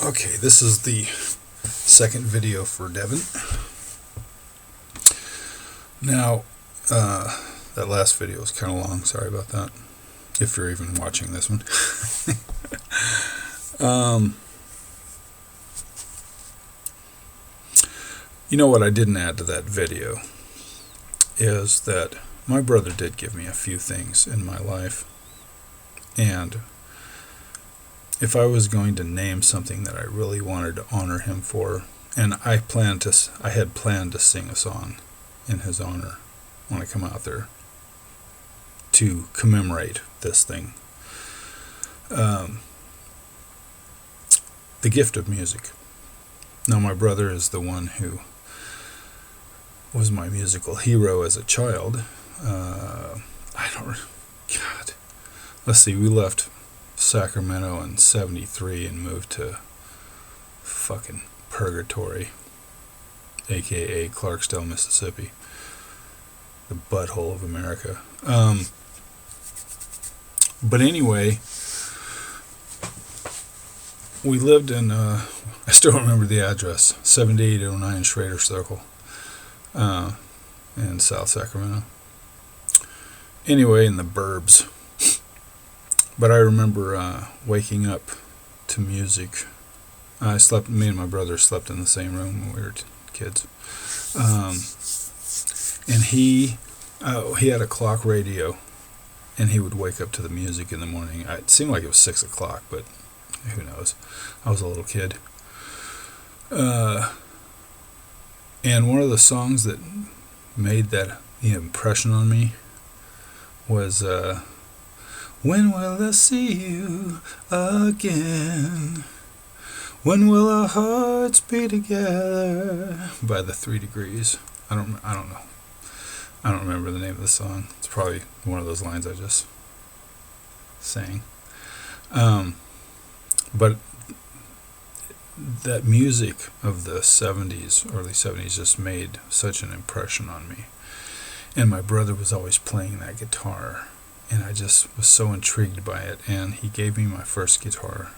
Okay, this is the second video for Devin. Now, that last video was kind of long, sorry about that, if you're even watching this one. You know what I didn't add to that video is that my brother did give me a few things in my life, and if I was going to name something that I really wanted to honor him for, and I had planned to sing a song in his honor when I come out there to commemorate this thing. The gift of music. Now, my brother is the one who was my musical hero as a child. Let's see, we left Sacramento in 73 and moved to fucking Purgatory, aka Clarksdale, Mississippi, the butthole of America. But anyway, we lived in I still remember the address, 7809 Schrader Circle, in South Sacramento. Anyway, in the burbs. But I remember waking up to music. Me and my brother slept in the same room when we were kids. And he had a clock radio, and he would wake up to the music in the morning. It seemed like it was 6 o'clock, but who knows? I was a little kid. And one of the songs that made that impression on me was When Will I See You Again? When Will Our Hearts Be Together? By the 3 Degrees. I don't know. I don't remember the name of the song. It's probably one of those lines I just sang. But that music of the 70s, early 70s, just made such an impression on me. And my brother was always playing that guitar, and I just was so intrigued by it. And he gave me my first guitar,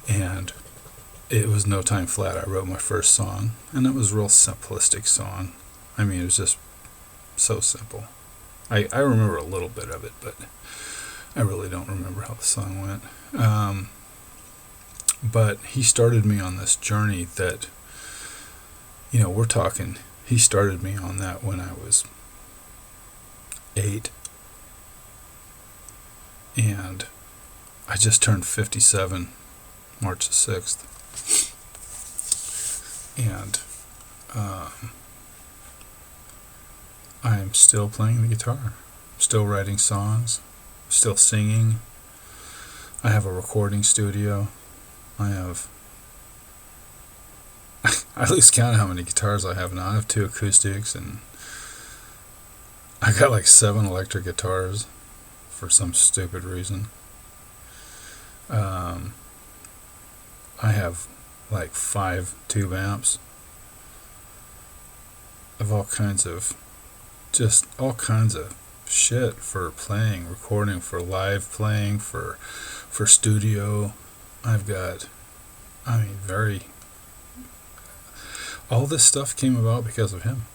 and it was no time flat. I wrote my first song, and it was a real simplistic song. I mean, it was just so simple. I remember a little bit of it, but I really don't remember how the song went. But he started me on this journey that, he started me on that when I was 8. And I just turned 57, March the 6th. And I'm still playing the guitar, still writing songs, still singing. I have a recording studio. I lose count of how many guitars I have now. I have 2 acoustics, and I got like 7 electric guitars for some stupid reason. I have like 5 tube amps of all kinds of shit for playing, recording, for live playing, for studio. I've got, all this stuff came about because of him.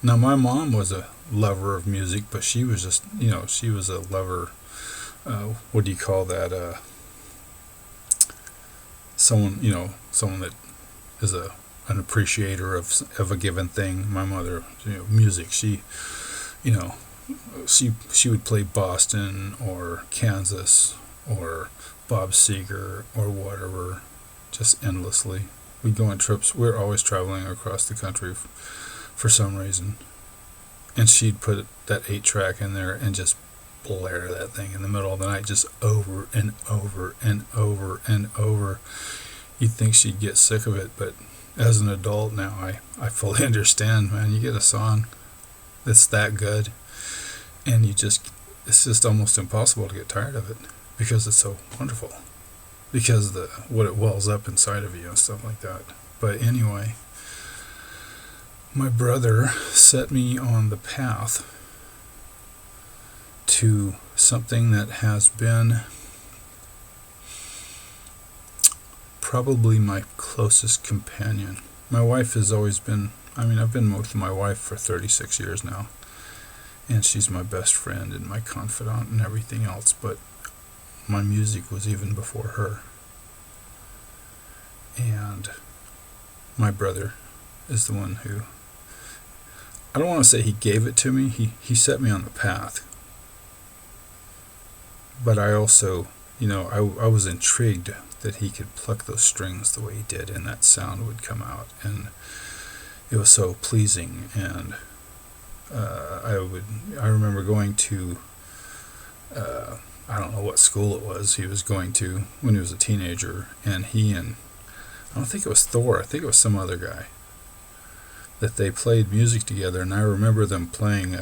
Now, my mom was a lover of music, but she was just, she was a lover, what do you call that, someone that is an appreciator of a given thing. My mother, music, she would play Boston or Kansas or Bob Seger or whatever, just endlessly. We'd go on trips. We're always traveling across the country for some reason. And she'd put that 8-track in there and just blare that thing in the middle of the night, just over and over and over and over. You'd think she'd get sick of it, but as an adult now, I fully understand, man. You get a song that's that good, and it's just almost impossible to get tired of it, because it's so wonderful, because what it wells up inside of you and stuff like that. But anyway, my brother set me on the path to something that has been probably my closest companion. My wife has always been, I've been with my wife for 36 years now, and she's my best friend and my confidant and everything else, but my music was even before her. And my brother is the one who, I don't want to say he gave it to me, he set me on the path. But I also, I was intrigued that he could pluck those strings the way he did, and that sound would come out, and it was so pleasing. And I remember going to, I don't know what school it was he was going to when he was a teenager, and I don't think it was Thor, I think it was some other guy, that they played music together, and I remember them playing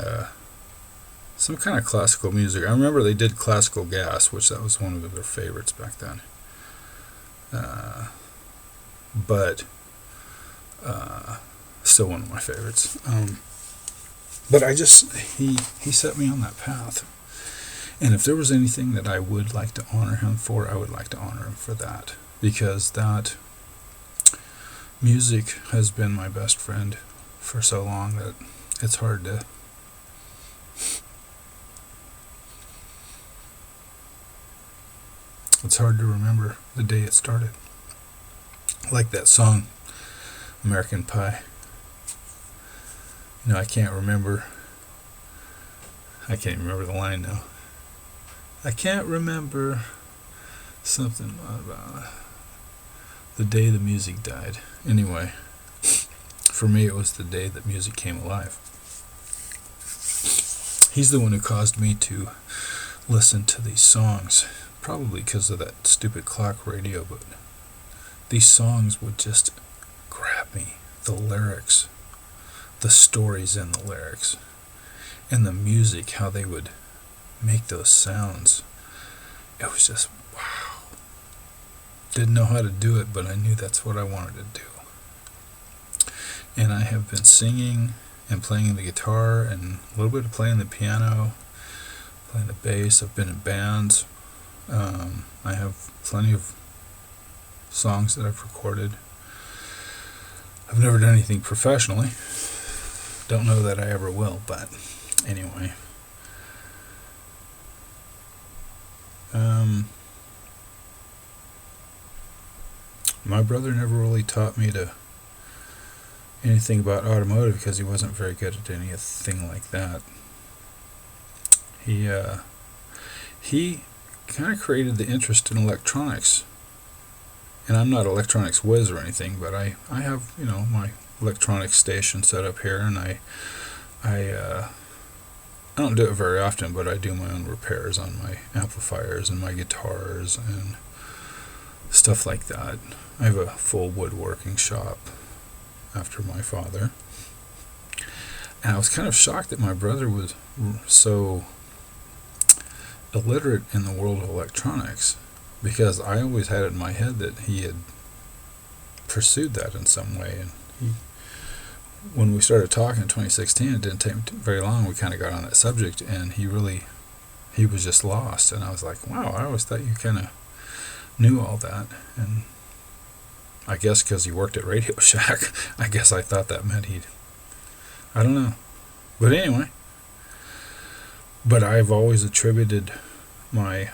some kind of classical music. I remember they did Classical Gas, which that was one of their favorites back then. But still one of my favorites. But he set me on that path. And if there was anything that I would like to honor him for, I would like to honor him for that. Because that music has been my best friend for so long that it's hard to remember the day it started. Like that song, American Pie. I can't even remember the line now. I can't remember something about the day the music died. Anyway, for me it was the day that music came alive. He's the one who caused me to listen to these songs, probably because of that stupid clock radio, but these songs would just grab me. The lyrics, the stories in the lyrics, and the music, how they would make those sounds. It was just, wow. Didn't know how to do it, but I knew that's what I wanted to do. And I have been singing and playing the guitar and a little bit of playing the piano, playing the bass. I've been in bands. I have plenty of songs that I've recorded. I've never done anything professionally. Don't know that I ever will, but anyway. My brother never really taught me anything about automotive because he wasn't very good at anything like that. He kind of created the interest in electronics. And I'm not an electronics whiz or anything, but I have, my electronics station set up here, and I don't do it very often, but I do my own repairs on my amplifiers and my guitars and stuff like that. I have a full woodworking shop after my father. And I was kind of shocked that my brother was so illiterate in the world of electronics, because I always had it in my head that he had pursued that in some way. And when we started talking in 2016, it didn't take very long, we kind of got on that subject, and he was just lost. And I was like, wow, I always thought you kind of knew all that. And I guess because he worked at Radio Shack, I guess I thought that meant I don't know. But anyway, but I've always attributed my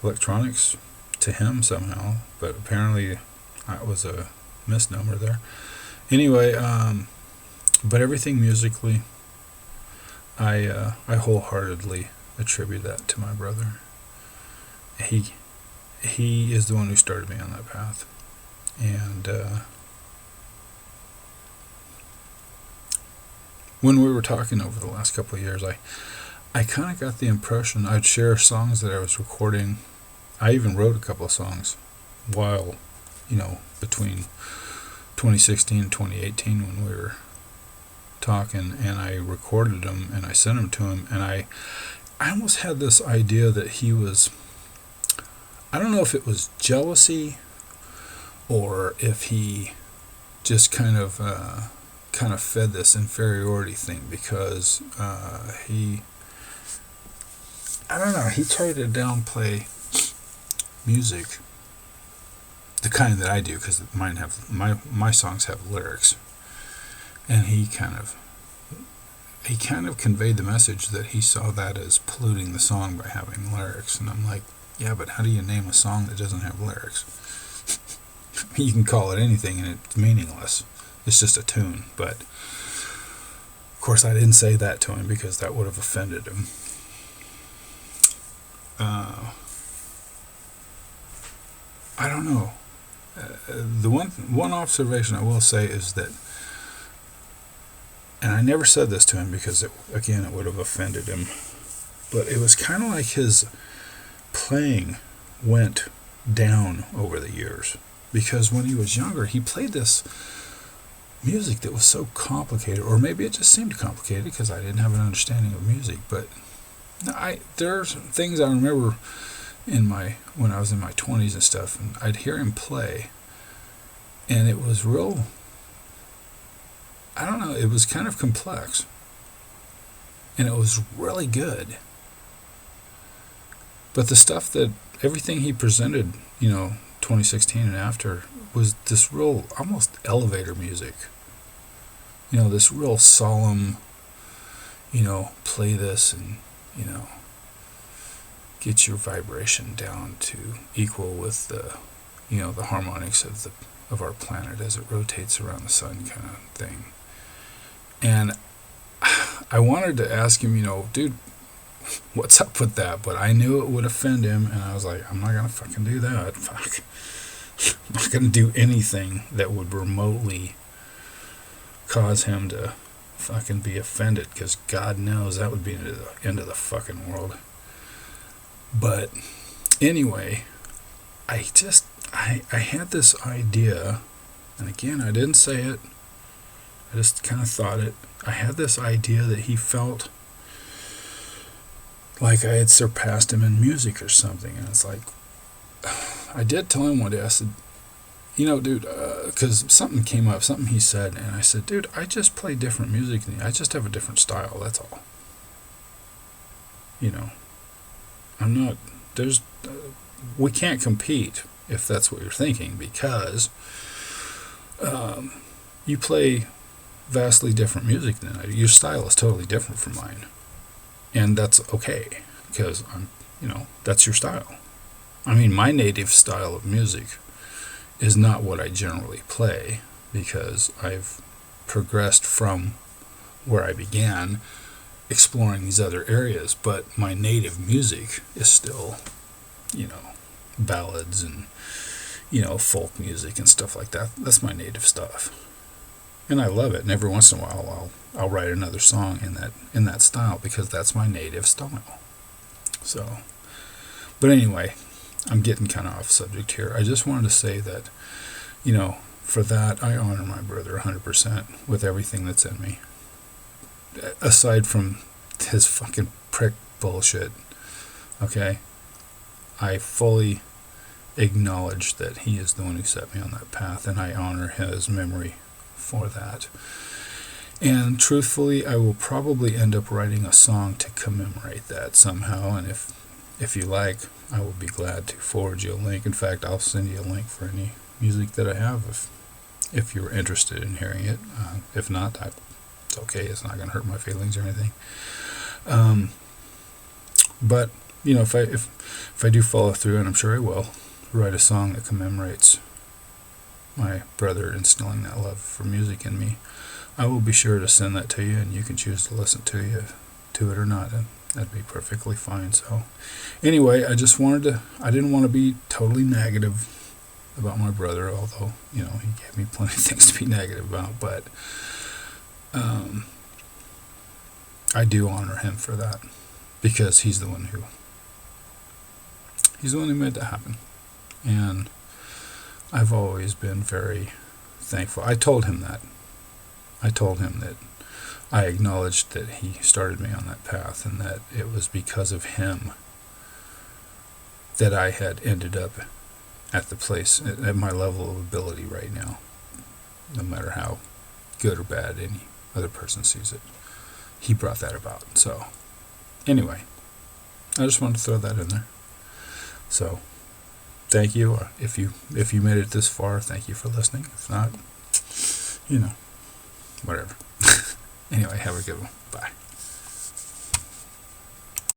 electronics to him somehow, but apparently that was a misnomer there. Anyway, but everything musically, I wholeheartedly attribute that to my brother. He is the one who started me on that path. And when we were talking over the last couple of years, I kind of got the impression I'd share songs that I was recording. I even wrote a couple of songs while, between 2016 and 2018 when we were talking, and I recorded them and I sent them to him, and I almost had this idea that he was, I don't know if it was jealousy or if he just kind of fed this inferiority thing, because he tried to downplay music, the kind that I do, because mine have my songs have lyrics, and he kind of conveyed the message that he saw that as polluting the song by having lyrics, and I'm like, yeah, but how do you name a song that doesn't have lyrics? You can call it anything and it's meaningless. It's just a tune. But of course I didn't say that to him because that would have offended him. I don't know. The one observation I will say is that, and I never said this to him because it would have offended him, but it was kind of like his playing went down over the years, because when he was younger he played this music that was so complicated, or maybe it just seemed complicated because I didn't have an understanding of music, but there's things I remember when I was in my 20s and stuff, and I'd hear him play, and it was real, I don't know, it was kind of complex, and it was really good. But the stuff that, everything he presented, 2016 and after, was this real, almost elevator music. This real solemn, play this and, get your vibration down to equal with the, the harmonics of our planet as it rotates around the sun, kind of thing. And I wanted to ask him, dude, what's up with that? But I knew it would offend him, and I was like, I'm not gonna fucking do that. Fuck. I'm not gonna do anything that would remotely cause him to fucking be offended, because God knows that would be the end of the fucking world. But anyway, I had this idea, and again, I didn't say it, I just kind of thought it. I had this idea that he felt like I had surpassed him in music or something, and it's like, I did tell him one day, I said, dude, because something came up, something he said, and I said, dude, I just play different music than you, I just have a different style, that's all. I'm not, we can't compete, if that's what you're thinking, because you play vastly different music than I do. Your style is totally different from mine. And that's okay, because that's your style. I mean, my native style of music is not what I generally play, because I've progressed from where I began exploring these other areas, but my native music is still, ballads and, folk music and stuff like that. That's my native stuff. And I love it, and every once in a while I'll write another song in that style, because that's my native style. So, but anyway, I'm getting kind of off subject here. I just wanted to say that, for that, I honor my brother 100% with everything that's in me. Aside from his fucking prick bullshit, okay? I fully acknowledge that he is the one who set me on that path, and I honor his memory for that. And truthfully, I will probably end up writing a song to commemorate that somehow, and if you like, I will be glad to forward you a link. In fact, I'll send you a link for any music that I have if you're interested in hearing it. If not, it's okay. It's not going to hurt my feelings or anything. But if I do follow through, and I'm sure I will, write a song that commemorates my brother instilling that love for music in me, I will be sure to send that to you, and you can choose to listen to it or not, and that'd be perfectly fine. So anyway, I didn't want to be totally negative about my brother, although he gave me plenty of things to be negative about, but I do honor him for that, because he's the one who made that happen. And I've always been very thankful. I told him that I acknowledged that he started me on that path, and that it was because of him that I had ended up at the place, at my level of ability right now, no matter how good or bad any other person sees it. He brought that about. So anyway, I just wanted to throw that in there. So thank you. If you made it this far, thank you for listening. If not, whatever. Anyway, have a good one. Bye.